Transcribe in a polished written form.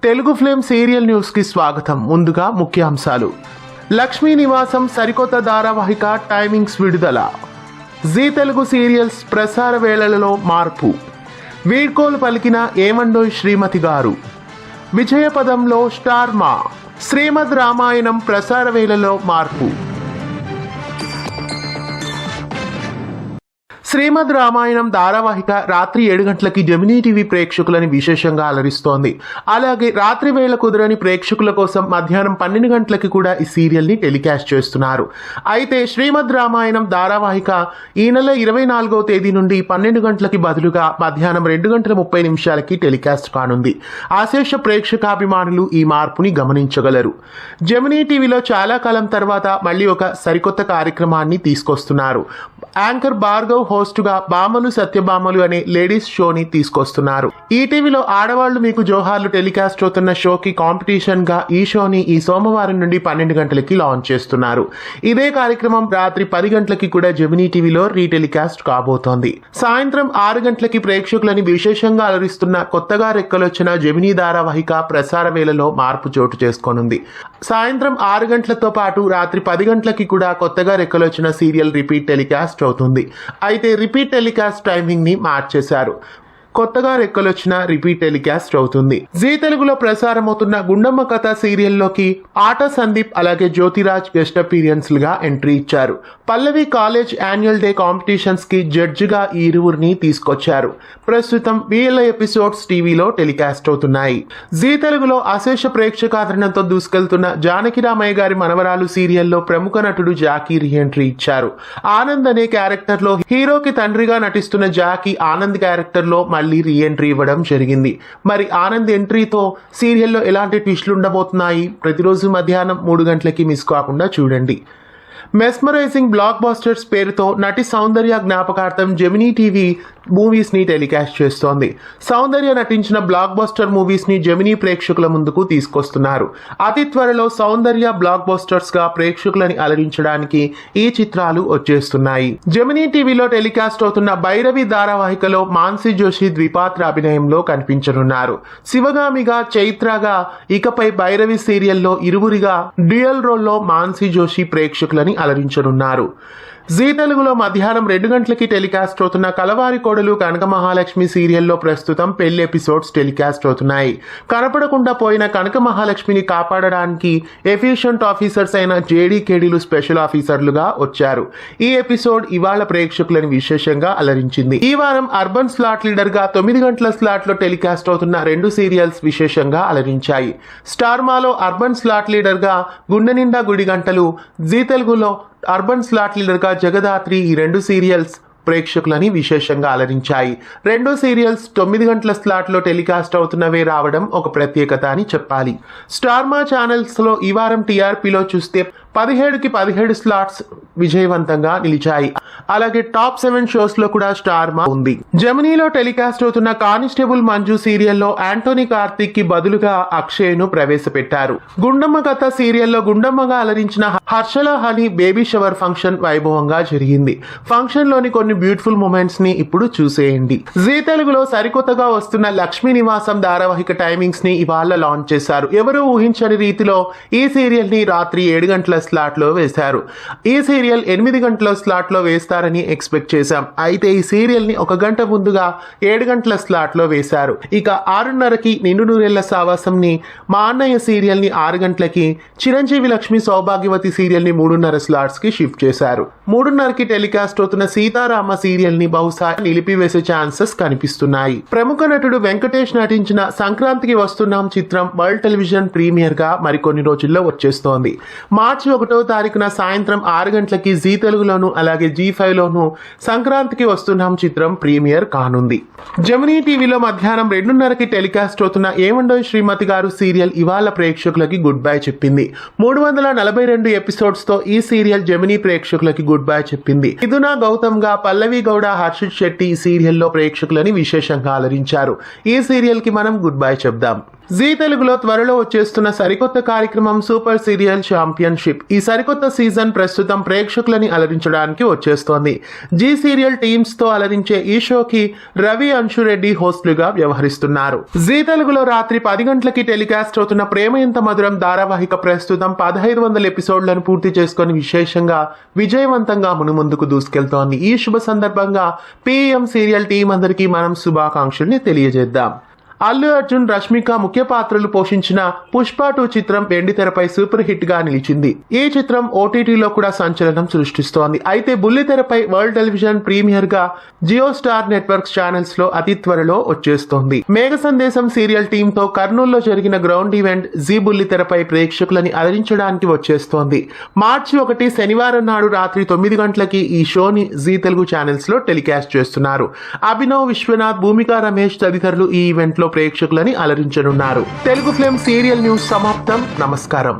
Telugu film serial news కి స్వాగతం. ముందుగా ముఖ్యాంశాలు. లక్ష్మీ నివాసం సరికొత్త ధారావాహిక టైమింగ్స్ విడుదల. జీ తెలుగు సీరియల్స్ ప్రసార వేళలలో మార్పు. వీడ్కోలు పలికిన ఏమండోయ్ శ్రీమతి గారు. విజయపదంలో స్టార్ మా. శ్రీమద్ రామాయణం ప్రసార వేళలో మార్పు. శ్రీమద్ రామాయణం ధారావాహిక రాత్రి 7 గంటలకి జెమినీ టీవీ ప్రేక్షకులని విశేషంగా అలరిస్తోంది. అలాగే రాత్రి వేళ కుదరని ప్రేక్షకుల కోసం మధ్యాహ్నం 12 గంటలకి కూడా ఈ సీరియల్ని టెలికాస్ట్ చేస్తున్నారు. అయితే శ్రీమద్ రామాయణం ధారావాహిక ఈ నెల 24వ తేదీ నుండి 12 గంటలకి బదులుగా మధ్యాహ్నం 2:30 టెలికాస్ట్ కానుంది. అశేష ప్రేక్షకాభిమానులు ఈ మార్పుని గమనించగలరు. జెమినీ టీవీలో చాలా కాలం తర్వాత మళ్ళీ ఒక సరికొత్త కార్యక్రమాన్ని తీసుకొస్తున్నారు. యాంకర్ భార్గవ్ హోస్టుగా బామలు సత్యభామలు అనే లేడీస్ షోని తీసుకొస్తున్నారు. ఈటీవీలో ఆడవాళ్లు మీకు జోహార్లు టెలికాస్ట్ అవుతున్న షోకి కాంపిటీషన్ గా ఈ షోని ఈ సోమవారం నుండి 12 గంటలకి లాంచ్ చేస్తున్నారు. ఇదే కార్యక్రమం రాత్రి 10 గంటలకి కూడా జెమినీ టీవీలో రీటెలికాస్ట్ కాబోతోంది. సాయంత్రం 6 గంటలకి ప్రేక్షకులని విశేషంగా అలరిస్తున్న కొత్తగా రెక్కలొచ్చిన జెమినీ ధారావాహిక ప్రసార వేళలో మార్పు చోటు చేసుకోనుంది. సాయంత్రం 6 గంటలతో పాటు రాత్రి 10 గంటలకి కూడా కొత్తగా రెక్కలొచ్చిన సీరియల్ రిపీట్ టెలికాస్ట్ అవుతుంది. అయితే రిపీట్ టెలికాస్ట్ టైమింగ్ ని మార్చేశారు. కొత్తగా రెక్కలొచ్చిన రిపీట్ టెలికాస్ట్ అవుతుంది. జీ తెలుగులో ప్రసారం అవుతున్న గుండమ్మ కథ సీరియల్లోకి ఆట సందీప్ అలాగే జ్యోతిరాజ్ గెస్ట్ అపీరియన్స్ గా ఎంట్రీ ఇచ్చారు. పల్లవి కాలేజ్ యాన్యువల్ డే కాంపిటీషన్స్ కి జడ్జిగా ఈ ఇరువురిని తీసుకొచ్చారు. ప్రస్తుతం వీళ్ళ ఎపిసోడ్స్ టీవీలో టెలికాస్ట్ అవుతున్నాయి. జీ తెలుగులో అశేష ప్రేక్షకాదరణతో దూసుకెళ్తున్న జానకి రామయ్య గారి మనవరాలు సీరియల్లో ప్రముఖ నటుడు జాకీ రీఎంట్రీ ఇచ్చారు. ఆనంద్ అనే క్యారెక్టర్ లో హీరోకి తండ్రిగా నటిస్తున్న జాకీ ఆనంద్ క్యారెక్టర్ లో మళ్ళీ రీఎంట్రీ ఇవ్వడం జరిగింది. మరి ఆనంద్ ఎంట్రీతో సీరియల్లో ఎలాంటి ట్విస్టులు ఉండబోతున్నాయి? ప్రతిరోజు మధ్యాహ్నం 3 గంటలకి మిస్ కాకుండా చూడండి. మెస్మరైజింగ్ బ్లాక్ బాస్టర్స్ పేరుతో నటి సౌందర్య జ్ఞాపకార్థం జెమినీ టీవీ మూవీస్ ని టెలికాస్ట్ చేస్తోంది. సౌందర్య నటించిన బ్లాక్ బాస్టర్ మూవీస్ ని జెమినీ ప్రేక్షకుల ముందుకు తీసుకొస్తున్నారు. అతి త్వరలో సౌందర్య బ్లాక్ బాస్టర్స్ గా ప్రేక్షకులని అలరించడానికి ఈ చిత్రాలు వచ్చేస్తున్నాయి. జెమినీ టీవీలో టెలికాస్ట్ అవుతున్న భైరవి ధారావాహికలో మాన్సీ జోషి ద్విపాత్ర అభినయంలో కనిపించనున్నారు. శివగామిగా, చైత్రగా, ఇకపై భైరవి సీరియల్లో ఇరువురిగా డ్యూయల్ రోల్లో మాన్సీ జోషి ప్రేక్షకులని అలరించనున్నారు. జీ తెలుగులో మధ్యాహ్నం 2 గంటలకి టెలికాస్ట్ అవుతున్న కలవారి కోడలు కనక మహాలక్ష్మి సీరియల్లో ప్రస్తుతం పెళ్లి ఎపిసోడ్స్ టెలికాస్ట్ అవుతున్నాయి. కనపడకుండా పోయిన కనక మహాలక్ష్మిని కాపాడడానికి ఎఫిషియంట్ ఆఫీసర్స్ అయిన జేడీకేడీలు స్పెషల్ ఆఫీసర్లుగా వచ్చారు. ఈ ఎపిసోడ్ ఇవాళ ప్రేక్షకులను విశేషంగా అలరించింది. ఈ వారం అర్బన్ స్లాట్ లీడర్ గా 9 గంటల స్లాట్ లో టెలికాస్ట్ అవుతున్న 2 సీరియల్స్ విశేషంగా అలరించాయి. స్టార్ మాలో అర్బన్ స్లాట్ లీడర్ గా గుండె నిండా గుడి గంటలు, జీ తెలుగులో అర్బన్ స్లాట్ లీడర్ గా జగదాత్రి, ఈ 2 సీరియల్స్ ప్రేక్షకులని విశేషంగా అలరించాయి. 2 సీరియల్స్ 9 గంటల స్లాట్ లో టెలికాస్ట్ అవుతున్నవే రావడం ఒక ప్రత్యేకత అని చెప్పాలి. స్టార్ మా ఛానల్స్ లో ఈ వారం టీఆర్పీలో చూస్తే 17కి 17 స్లాట్స్ విజయవంతంగా నిలిచాయి. అలాగే టాప్ 7 షోస్ లో కూడా స్టార్ మా ఉంది. జెమినీలో టెలికాస్ట్ అవుతున్న కానిస్టేబుల్ మంజు సీరియల్లో యాంటోనీ కార్తిక్ కి బదులుగా అక్షయ్ ను ప్రవేశపెట్టారు. గుండమ్మ కథ సీరియల్లో గుండమ్మగా అలరించిన హర్షల హనీ బేబీ షవర్ ఫంక్షన్ వైభవంగా జరిగింది. ఫంక్షన్ లోని కొన్ని బ్యూటిఫుల్ మూమెంట్స్ ని ఇప్పుడు చూసేయండి. జీ తెలుగులో సరికొత్తగా వస్తున్న లక్ష్మీ నివాసం ధారావాహిక టైమింగ్స్ ని ఇవాళ లాంచ్ చేశారు. ఎవరూ ఊహించని రీతిలో ఈ సీరియల్ ని రాత్రి 7 గంటల స్లాట్ లో వేశారు. ఈ సీరియల్ 8 గంటల స్లాట్ లో వేస్తారని ఎక్స్పెక్ట్ చేశాం. అయితే ఈ సీరియల్ ని 1 గంట ముందుగా 7 గంటల స్లాట్ లో వేశారు. ఇక 6:30కి నిండు నూరేళ్ల సావాసం ని, మా అన్నయ్య సీరియల్ ని 6 గంటలకి, చిరంజీవి లక్ష్మి సౌభాగ్యవతి సీరియల్ ని 3:30 స్లాట్స్ కి షిఫ్ట్ చేశారు. 3:30కి టెలికాస్ట్ అవుతున్న సీతారామ సీరియల్ ని బహుశా నిలిపివేసే ఛాన్సెస్ కనిపిస్తున్నాయి. ప్రముఖ నటుడు వెంకటేష్ నటించిన సంక్రాంతికి వస్తున్నాం చిత్రం వరల్డ్ టెలివిజన్ ప్రీమియర్ గా మరికొన్ని రోజుల్లో వచ్చేస్తోంది. మార్చి 1వ తారీఖున సాయంత్రం 6 గంటలకి జీ తెలుగులోను అలాగే G5 లోను సంక్రాంతికి వస్తున్నాం చిత్రం ప్రీమియర్ కానుంది. జెమినీ టీవీలో మధ్యాహ్నం 2:30కి టెలికాస్ట్ అవుతున్న ఏమండోయ్ శ్రీమతి గారు సీరియల్ ఇవాళ ప్రేక్షకులకి గుడ్ బై చెప్పింది. 342 ఎపిసోడ్స్ తో ఈ సీరియల్ జెమినీ ప్రేక్షకులకి గుడ్ బై చెప్పింది. మిథునా గౌతమ్ గా పల్లవి గౌడ, హర్షిత్ శెట్టి ఈ సీరియల్లో ప్రేక్షకులని విశేషంగా అలరించారు. ఈ సీరియల్ కి మనం గుడ్ బై చెప్దాం. జీ తెలుగులో త్వరలో వచ్చేస్తున్న సరికొత్త కార్యక్రమం సూపర్ సీరియల్ ఛాంపియన్షిప్. ఈ సరికొత్త సీజన్ ప్రస్తుతం ప్రేక్షకులని అలరించడానికి వచ్చేస్తోంది. జీ సీరియల్ టీమ్స్ తో అలరించే ఈ షోకి రవి అంశురెడ్డి హోస్టులుగా వ్యవహరిస్తున్నారు. జీ తెలుగులో రాత్రి 10 గంటలకి టెలికాస్ట్ అవుతున్న ప్రేమ ఎంత మధురం ధారావాహిక ప్రస్తుతం 1500 ఎపిసోడ్లను పూర్తి చేసుకుని విశేషంగా విజయవంతంగా మునుముందుకు దూసుకెళ్తోంది. ఈ శుభ సందర్భంగా పీఎం సీరియల్ టీం అందరికీ మనం శుభాకాంక్షల్ని తెలియజేద్దాం. అల్లు అర్జున్, రష్మిక ముఖ్య పాత్రలు పోషించిన పుష్ప 2 చిత్రం వెండితెరపై సూపర్ హిట్ గా నిలిచింది. ఈ చిత్రం ఓటీటీలో కూడా సంచలనం సృష్టిస్తోంది. అయితే బుల్లితెరపై వరల్డ్ టెలివిజన్ ప్రీమియర్ గా జియో స్టార్ నెట్వర్క్స్ ఛానల్స్ లో అతి త్వరలో వచ్చేస్తోంది. మేఘ సందేశం సీరియల్ టీమ్ తో కర్నూలులో జరిగిన గ్రౌండ్ ఈవెంట్ జీ బుల్లితెరపై ప్రేక్షకులని అలరించడానికి వచ్చేస్తోంది. మార్చి 1 శనివారం నాడు రాత్రి 9 గంటలకి ఈ షోని జీ తెలుగు ఛానల్స్ లో టెలికాస్ట్ చేస్తున్నారు. అభినవ్ విశ్వనాథ్, భూమికా రమేష్ తదితరులు ఈ ఈవెంట్ లో ప్రేక్షకులని అలరించనున్నారు. తెలుగు ఫిల్మ్ సీరియల్ న్యూస్ సమాప్తం. నమస్కారం.